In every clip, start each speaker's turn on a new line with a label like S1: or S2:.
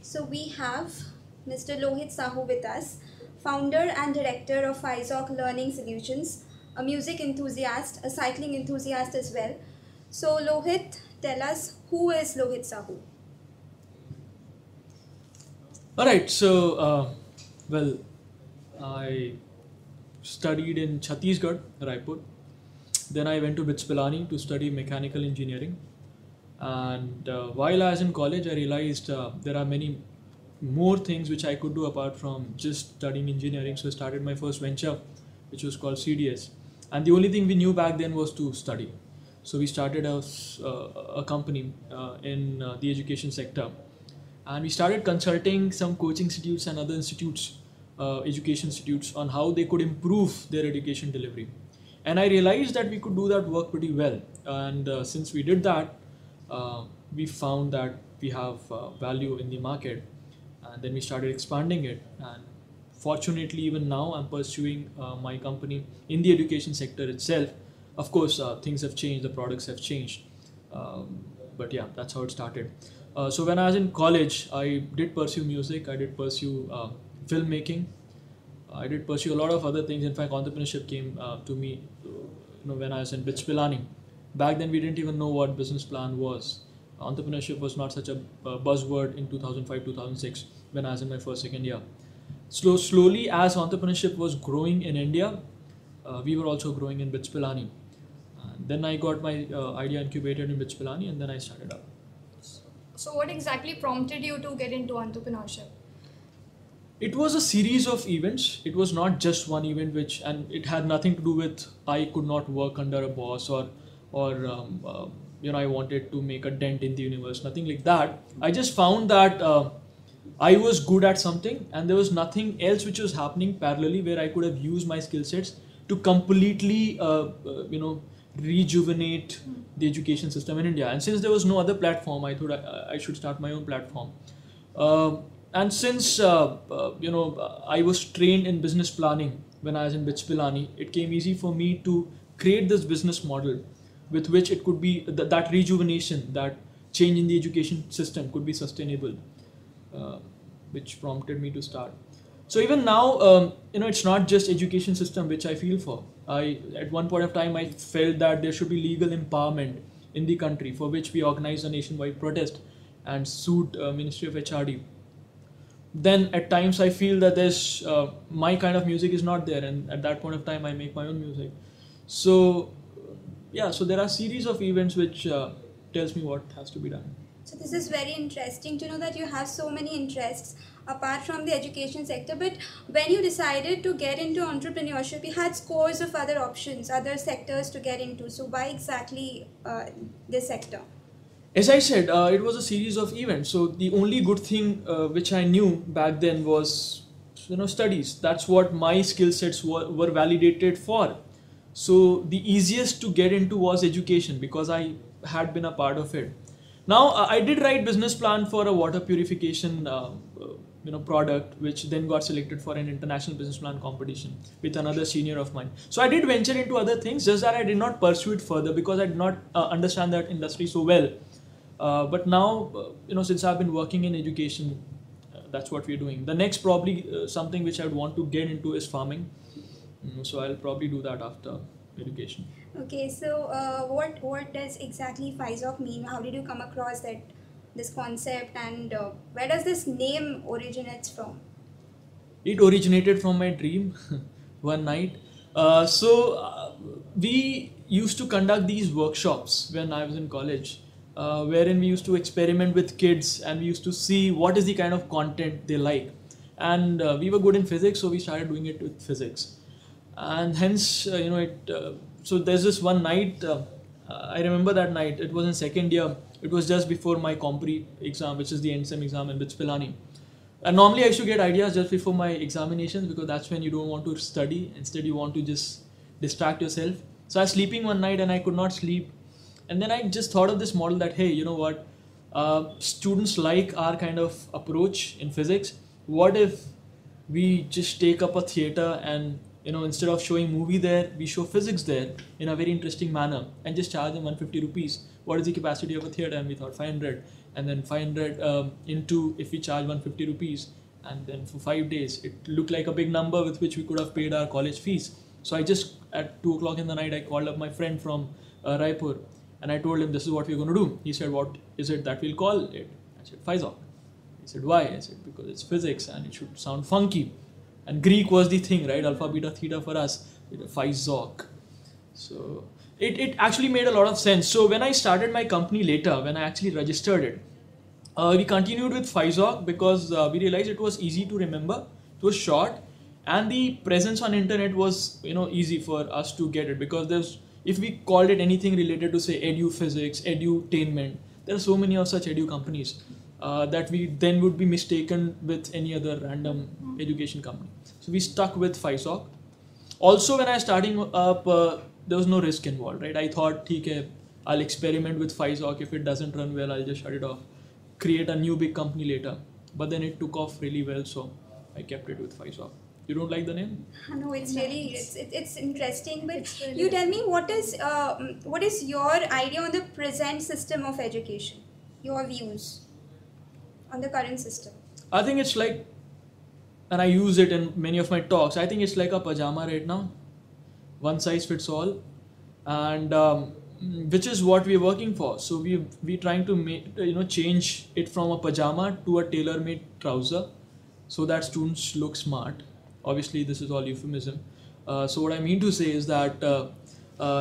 S1: So we have Mr. Lohit Sahu with us, founder and director of FISOC Learning Solutions, a music enthusiast, a cycling enthusiast as well. So Lohit, tell us, who is Lohit Sahu?
S2: All right, so well, I studied in Chhattisgarh, Raipur. Then I went to Pilani to study mechanical engineering. And while I was in college, I realized there are many more things which I could do apart from just studying engineering. So I started my first venture, which was called CDS. And the only thing we knew back then was to study. So we started a company in the education sector, and we started consulting some coaching institutes and other institutes, education institutes, on how they could improve their education delivery. And I realized that we could do that work pretty well. And since we did that, we found that we have value in the market, and then we started expanding it. And fortunately, even now I'm pursuing my company in the education sector itself. Of course, things have changed, the products have changed, but yeah, that's how it started. So when I was in college, I did pursue music, I did pursue filmmaking, I did pursue a lot of other things. In fact, entrepreneurship came to me, when I was in Pilani. Back then, we didn't even know what business plan was. Entrepreneurship was not such a buzzword in 2005, 2006 when I was in my first, second year. Slowly, as entrepreneurship was growing in India, we were also growing in Pilani. Then I got my idea incubated in Pilani, and then I started up.
S3: So what exactly prompted you to get into entrepreneurship?
S2: It was a series of events. It was not just one event, and it had nothing to do with I could not work under a boss, or I wanted to make a dent in the universe. Nothing like that. I just found that I was good at something, and there was nothing else which was happening parallelly where I could have used my skill sets to completely, rejuvenate the education system in India. And since there was no other platform, I thought I should start my own platform. And since I was trained in business planning when I was in Pilani, it came easy for me to create this business model with which it could be that rejuvenation, that change in the education system could be sustainable, which prompted me to start. So even now, it's not just education system which I feel for. At one point of time, I felt that there should be legal empowerment in the country, for which we organized a nationwide protest and sued Ministry of HRD. Then at times I feel that there's my kind of music is not there, and at that point of time I make my own music. So so there are series of events which tells me what has to be done.
S1: So this is very interesting to know that you have so many interests apart from the education sector. But when you decided to get into entrepreneurship, you had scores of other options, other sectors to get into. So why exactly this sector?
S2: As I said, it was a series of events. So the only good thing which I knew back then was, studies. That's what my skill sets were validated for. So the easiest to get into was education because I had been a part of it. Now I did write business plan for a water purification product, which then got selected for an international business plan competition with another senior of mine. So I did venture into other things, just that I did not pursue it further because I did not understand that industry so well. But now, since I've been working in education, that's what we're doing. The next probably something which I'd want to get into is farming. So I'll probably do that after education.
S1: Okay, so what does exactly FISOC mean? How did you come across this concept, and where does this name originates from?
S2: It originated from my dream one night. We used to conduct these workshops when I was in college, wherein we used to experiment with kids and we used to see what is the kind of content they like. And we were good in physics, so we started doing it with physics. And hence, so there's this one night, I remember that night, it was in second year, it was just before my compre exam, which is the end sem exam in Pilani. And normally I used to get ideas just before my examinations because that's when you don't want to study, instead you want to just distract yourself. So I was sleeping one night and I could not sleep. And then I just thought of this model that, hey, you know what, students like our kind of approach in physics. What if we just take up a theater and instead of showing movie there, we show physics there in a very interesting manner and just charge them 150 rupees. What is the capacity of a theater? And we thought 500. and then 500 into, if we charge 150 rupees, and then for 5 days, it looked like a big number with which we could have paid our college fees. So I just, at 2 o'clock in the night, I called up my friend from Raipur, and I told him this is what we're going to do. He said, what is it that we'll call it? I said, Faizok. He said, why? I said, because it's physics and it should sound funky. And Greek was the thing, right? Alpha, beta, theta for us. Faizok. So it actually made a lot of sense. So when I started my company later, when I actually registered it, we continued with Faizok because we realized it was easy to remember. It was short, and the presence on internet was easy for us to get it, because if we called it anything related to, say, edu physics, edutainment, there are so many of such edu companies that we then would be mistaken with any other random education company. So we stuck with Faizok. Also, when I was starting up, there was no risk involved, right? I thought, okay, I'll experiment with Faizok. If it doesn't run well, I'll just shut it off, create a new big company later. But then it took off really well, so I kept it with Faizok. You don't like the name?
S1: No, it's really it's interesting. But you tell me, what is your idea on the present system of education? Your views on the current system?
S2: I think it's like, and I use it in many of my talks, I think it's like a pajama right now. One size fits all. And which is what we're working for. So we're trying to change it from a pajama to a tailor-made trouser so that students look smart. Obviously, this is all euphemism. So what I mean to say is that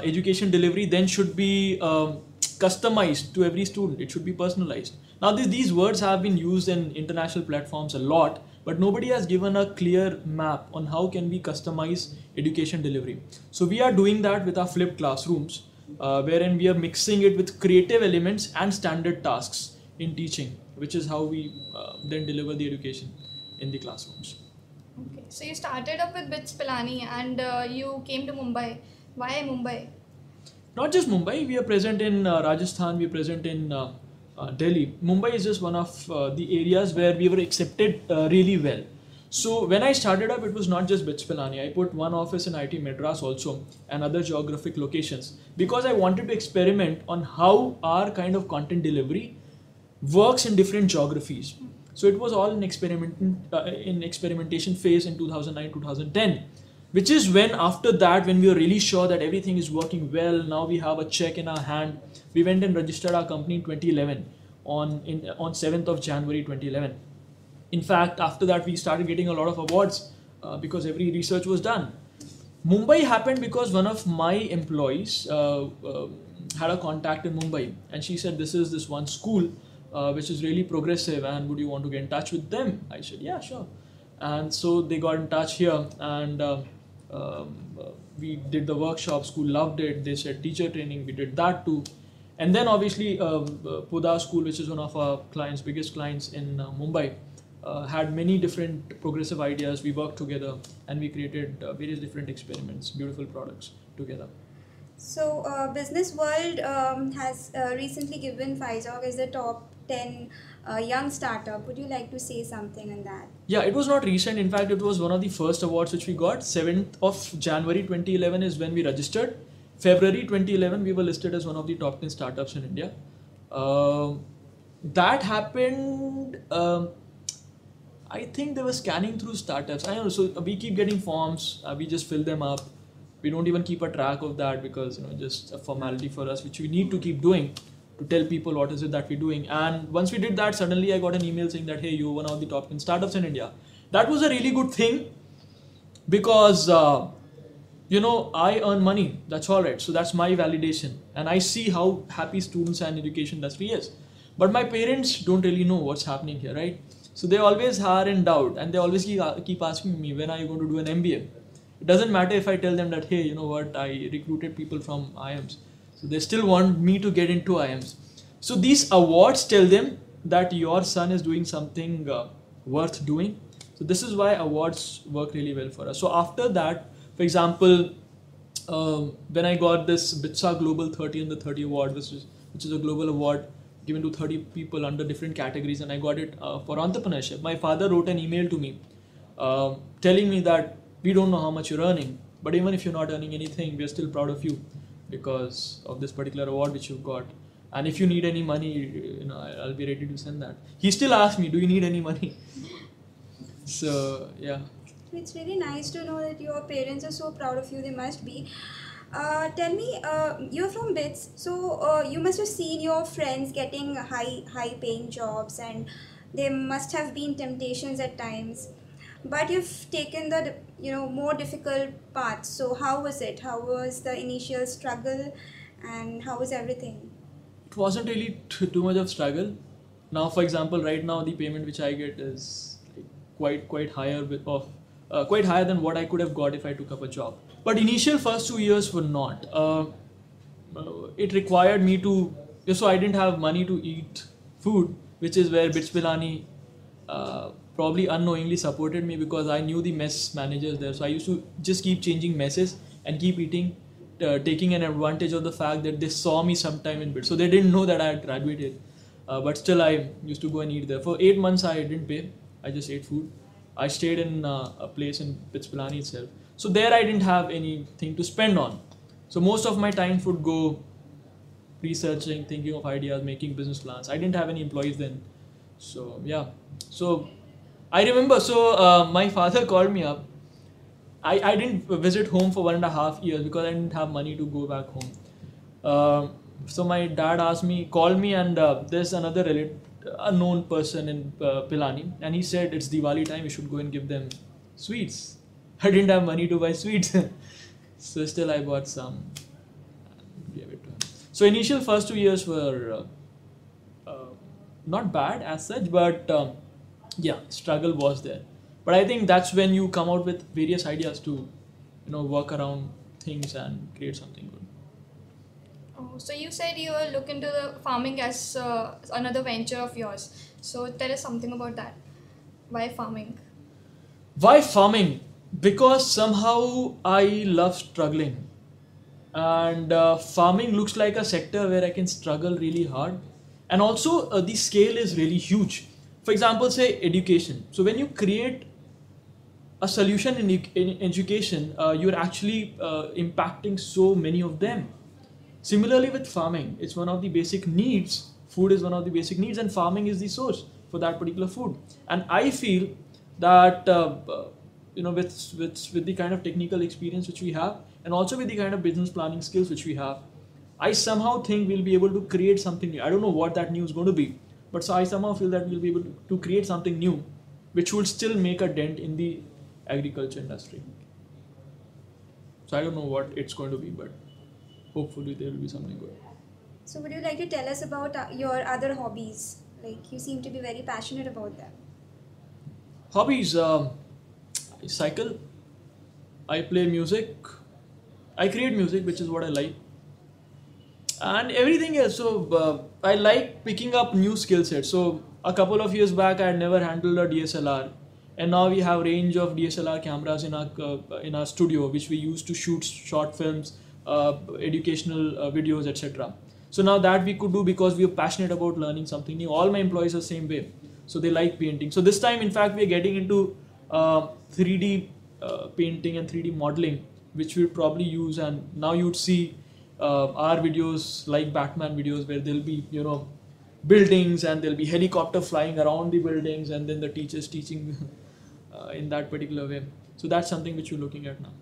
S2: education delivery then should be customized to every student. It should be personalized. Now, these words have been used in international platforms a lot, but nobody has given a clear map on how can we customize education delivery. So we are doing that with our flipped classrooms, wherein we are mixing it with creative elements and standard tasks in teaching, which is how we then deliver the education in the classrooms.
S3: Okay, so you started up with Pilani and you came to Mumbai. Why Mumbai?
S2: Not just Mumbai, we are present in Rajasthan, we are present in Delhi. Mumbai is just one of the areas where we were accepted really well. So when I started up, it was not just Pilani. I put one office in IT Madras also and other geographic locations, because I wanted to experiment on how our kind of content delivery works in different geographies. So it was all in experimentation phase in 2009-2010, which is when, after that, when we were really sure that everything is working well, now we have a check in our hand, we went and registered our company in 2011 on 7th of January 2011. In fact, after that, we started getting a lot of awards because every research was done. Mumbai happened because one of my employees had a contact in Mumbai, and she said, this is this one school which is really progressive, and would you want to get in touch with them? I said, yeah, sure. And so they got in touch here, and we did the workshop. School loved it. They said teacher training, we did that too. And then obviously Puda School, which is one of our clients, biggest clients in Mumbai, had many different progressive ideas. We worked together and we created various different experiments, beautiful products together.
S1: So Business World has recently given Faizok as the top 10 young startup. Would you like to say something on that?
S2: Yeah, it was not recent. In fact, it was one of the first awards which we got. 7th of January 2011 is when we registered. February 2011, we were listed as one of the top 10 startups in India. That happened, I think they were scanning through startups. I don't know, so we keep getting forms, we just fill them up. We don't even keep a track of that because, just a formality for us, which we need to keep doing to tell people what is it that we're doing. And once we did that, suddenly I got an email saying that, hey, you're one of the top 10 startups in India. That was a really good thing because, I earn money. That's all right. So that's my validation. And I see how happy students and education industry is. But my parents don't really know what's happening here, right? So they always are in doubt, and they always keep asking me, when are you going to do an MBA? It doesn't matter if I tell them that, hey, you know what, I recruited people from IIMs. So they still want me to get into IIMs. So these awards tell them that your son is doing something worth doing. So this is why awards work really well for us. So after that, for example, when I got this BITSA Global 30 and the 30 award, which is a global award given to 30 people under different categories, and I got it for entrepreneurship. My father wrote an email to me telling me that we don't know how much you're earning, but even if you're not earning anything, we're still proud of you because of this particular award which you've got. And if you need any money, I'll be ready to send that. He still asks me, do you need any money? So yeah.
S1: It's really nice to know that your parents are so proud of you. They must be. Tell me, you're from BITS, so you must have seen your friends getting high paying jobs, and there must have been temptations at times. But you've taken the more difficult path. So how was it? How was the initial struggle, and how was everything?
S2: It wasn't really too much of struggle. Now, for example, right now the payment which I get is like quite higher quite higher than what I could have got if I took up a job. But initial first 2 years were not. It required me to, so I didn't have money to eat food, which is where BITS Pilani probably unknowingly supported me, because I knew the mess managers there. So I used to just keep changing messes and keep eating, taking an advantage of the fact that they saw me sometime in BITS. So they didn't know that I had graduated. But still I used to go and eat there. For 8 months I didn't pay. I just ate food. I stayed in a place in BITS Pilani itself. So there I didn't have anything to spend on. So most of my time would go researching, thinking of ideas, making business plans. I didn't have any employees then. So yeah. So I remember, my father called me up. I didn't visit home for 1.5 years because I didn't have money to go back home. So my dad called me, and there's another unknown person in Pilani, and he said it's Diwali time, you should go and give them sweets. I didn't have money to buy sweets. So still I bought some and gave it to him. So initial first 2 years were not bad as such, but yeah, struggle was there. But I think that's when you come out with various ideas to work around things and create something good.
S3: Oh, so you said you were looking into the farming as another venture of yours. So tell us something about that. Why farming?
S2: Why farming? Because somehow I love struggling, and farming looks like a sector where I can struggle really hard, and also the scale is really huge. For example, say education. So when you create a solution in education, you're actually impacting so many of them. Similarly with farming, it's one of the basic needs. Food is one of the basic needs, and farming is the source for that particular food. And I feel that with the kind of technical experience which we have, and also with the kind of business planning skills which we have, I somehow think we'll be able to create something new. I don't know what that new is going to be, but so I somehow feel that we'll be able to create something new, which will still make a dent in the agriculture industry. So I don't know what it's going to be, but hopefully there will be something good.
S1: So would you like to tell us about your other hobbies? Like, you seem to be very passionate about them.
S2: Hobbies, I cycle, I play music, I create music, which is what I like, and everything else. So I like picking up new skill sets. So a couple of years back I had never handled a DSLR, and now we have range of DSLR cameras in our studio, which we use to shoot short films, educational videos, etc. So now that we could do because we are passionate about learning something new. All my employees are the same way, so they like painting. So this time, in fact, we are getting into 3D painting and 3D modeling, which we'll probably use. And now you'd see our videos like Batman videos, where there'll be buildings, and there'll be helicopter flying around the buildings, and then the teachers teaching in that particular way. So that's something which we're looking at now.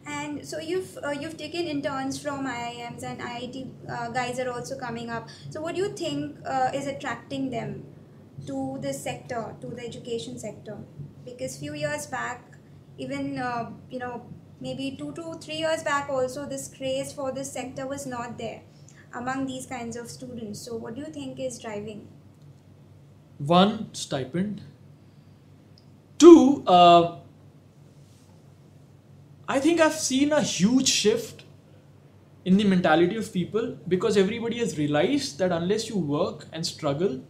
S1: And so you've taken interns from IIMs, and IIT guys are also coming up. So what do you think is attracting them to this sector, to the education sector? Because few years back, even maybe 2 to 3 years back also, this craze for this sector was not there among these kinds of students. So what do you think is driving?
S2: One, stipend. Two, I think I've seen a huge shift in the mentality of people, because everybody has realized that unless you work and struggle,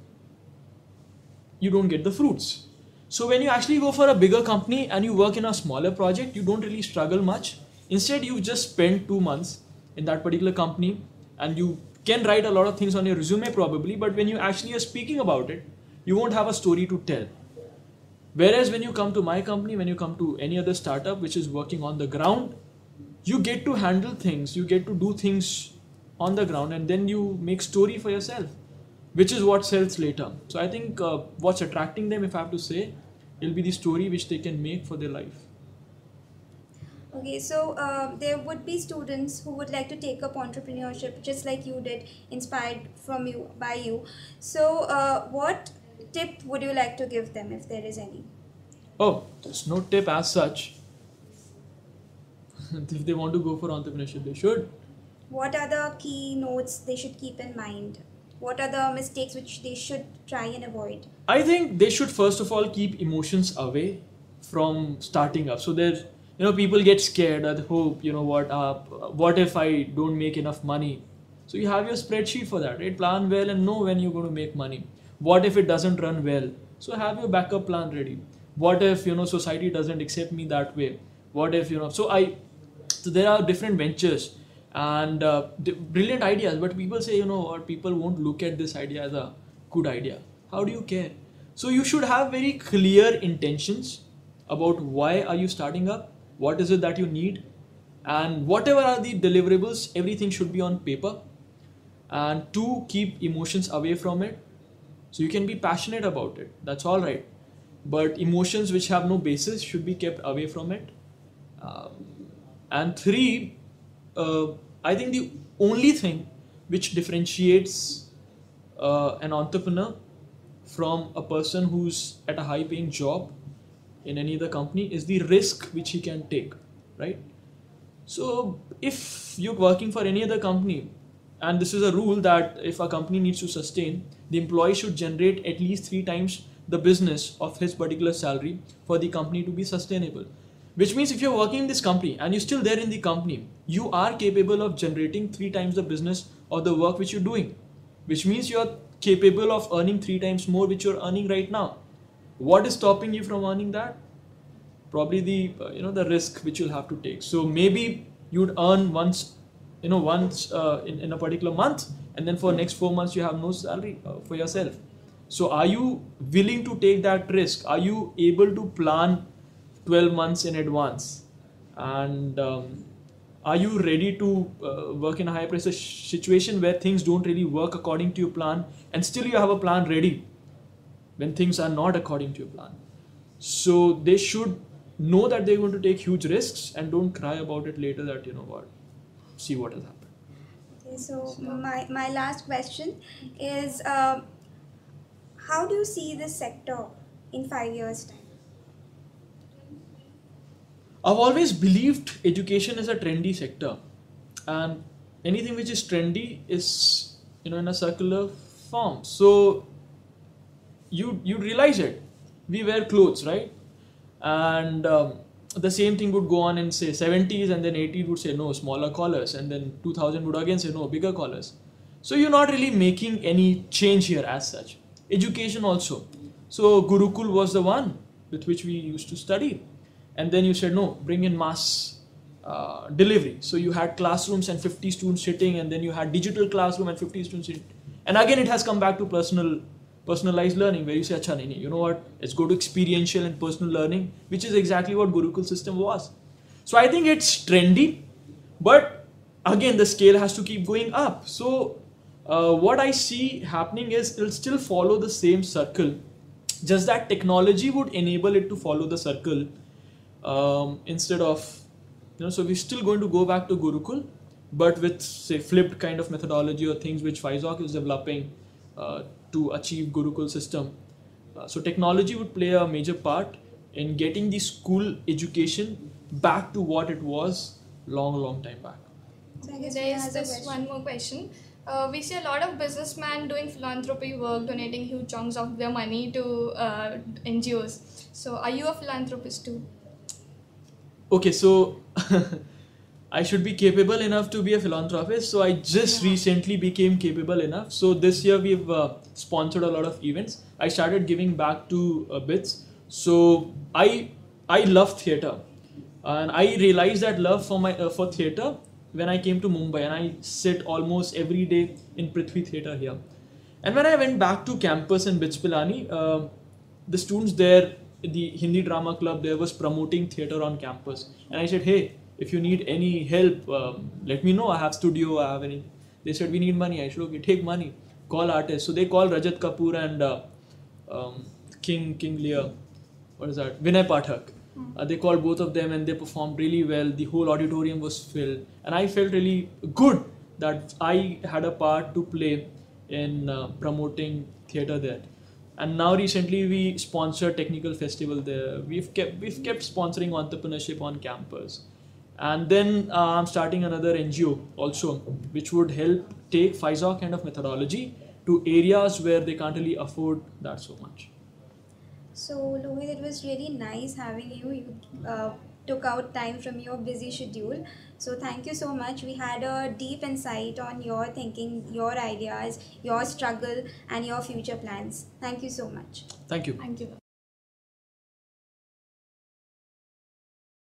S2: you don't get the fruits. So when you actually go for a bigger company and you work in a smaller project, you don't really struggle much. Instead, you just spend 2 months in that particular company, and you can write a lot of things on your resume probably, but when you actually are speaking about it, you won't have a story to tell. Whereas when you come to my company, when you come to any other startup which is working on the ground, you get to handle things, you get to do things on the ground, and then you make story for yourself, which is what sells later. So I think what's attracting them, if I have to say, it'll be the story which they can make for their life.
S1: Okay, so there would be students who would like to take up entrepreneurship just like you did, inspired from you by you. So what tip would you like to give them if there is any?
S2: Oh, there's no tip as such. If they want to go for entrepreneurship, they should.
S1: What are the key notes they should keep in mind? What are the mistakes which they should try and avoid?
S2: I think they should first of all keep emotions away from starting up. So there's, people get scared at hope, what if I don't make enough money? So you have your spreadsheet for that, right? Plan well and know when you're going to make money. What if it doesn't run well? So have your backup plan ready. What if, society doesn't accept me that way? What if, so there are different ventures and brilliant ideas, but people say, or people won't look at this idea as a good idea. How do you care? So you should have very clear intentions about why are you starting up, what is it that you need, and whatever are the deliverables, everything should be on paper. And two, keep emotions away from it. So you can be passionate about it, that's all right, but emotions which have no basis should be kept away from it. And three, I think the only thing which differentiates an entrepreneur from a person who's at a high paying job in any other company is the risk which he can take, right? So if you're working for any other company, and this is a rule that if a company needs to sustain, the employee should generate at least 3 times the business of his particular salary for the company to be sustainable. Which means if you're working in this company and you're still there in the company, you are capable of generating 3 times the business or the work which you're doing. Which means you're capable of earning 3 times more which you're earning right now. What is stopping you from earning that? Probably the risk which you'll have to take. So maybe you'd earn once in a particular month, and then for next 4 months you have no salary for yourself. So are you willing to take that risk? Are you able to plan 12 months in advance? And are you ready to work in a high pressure situation where things don't really work according to your plan, and still you have a plan ready when things are not according to your plan? So they should know that they're going to take huge risks and don't cry about it later that, see what has happened.
S1: Okay, so my last question is, how do you see this sector in 5 years' time?
S2: I've always believed education is a trendy sector, and anything which is trendy is, in a circular form. So you realize it. We wear clothes, right? And the same thing would go on in say 70s, and then 80s would say no, smaller collars, and then 2000 would again say no, bigger collars. So you're not really making any change here as such. Education also. So Gurukul was the one with which we used to study. And then you said no, bring in mass delivery. So you had classrooms and 50 students sitting, and then you had digital classroom and 50 students sitting. And again it has come back to personalized learning, where you say, acha, nahi, you know what, let's go to experiential and personal learning, which is exactly what Gurukul system was. So I think it's trendy, but again the scale has to keep going up. So what I see happening is it'll still follow the same circle, just that technology would enable it to follow the circle instead of, so we're still going to go back to Gurukul, but with say flipped kind of methodology or things which Faizok is developing to achieve Gurukul system. So technology would play a major part in getting the school education back to what it was long time back.
S1: So I guess
S3: There is this one more question. We see a lot of businessmen doing philanthropy work, donating huge chunks of their money to NGOs. So are you a philanthropist too?
S2: Okay, so I should be capable enough to be a philanthropist. So I just recently became capable enough. So this year we've sponsored a lot of events. I started giving back to bits. So I love theatre, and I realized that love for theatre when I came to Mumbai, and I sit almost every day in Prithvi Theatre here. And when I went back to campus in Pilani, the students there, the Hindi drama club there was promoting theatre on campus, and I said, hey, if you need any help, let me know. I have studio, I have any They said, we need money. I said, okay, take money. Call artists. So they called Rajat Kapoor and King Lear. What is that? Vinay Pathak. They called both of them and they performed really well. The whole auditorium was filled. And I felt really good that I had a part to play in promoting theatre there. And now recently we sponsor technical festival there. We've kept sponsoring entrepreneurship on campus. And then I'm starting another NGO also, which would help take FISA kind of methodology to areas where they can't really afford that so much.
S1: So, Lohit, it was really nice having you. You took out time from your busy schedule. So, thank you so much. We had a deep insight on your thinking, your ideas, your struggle, and your future plans. Thank you so much.
S2: Thank you.
S3: Thank you.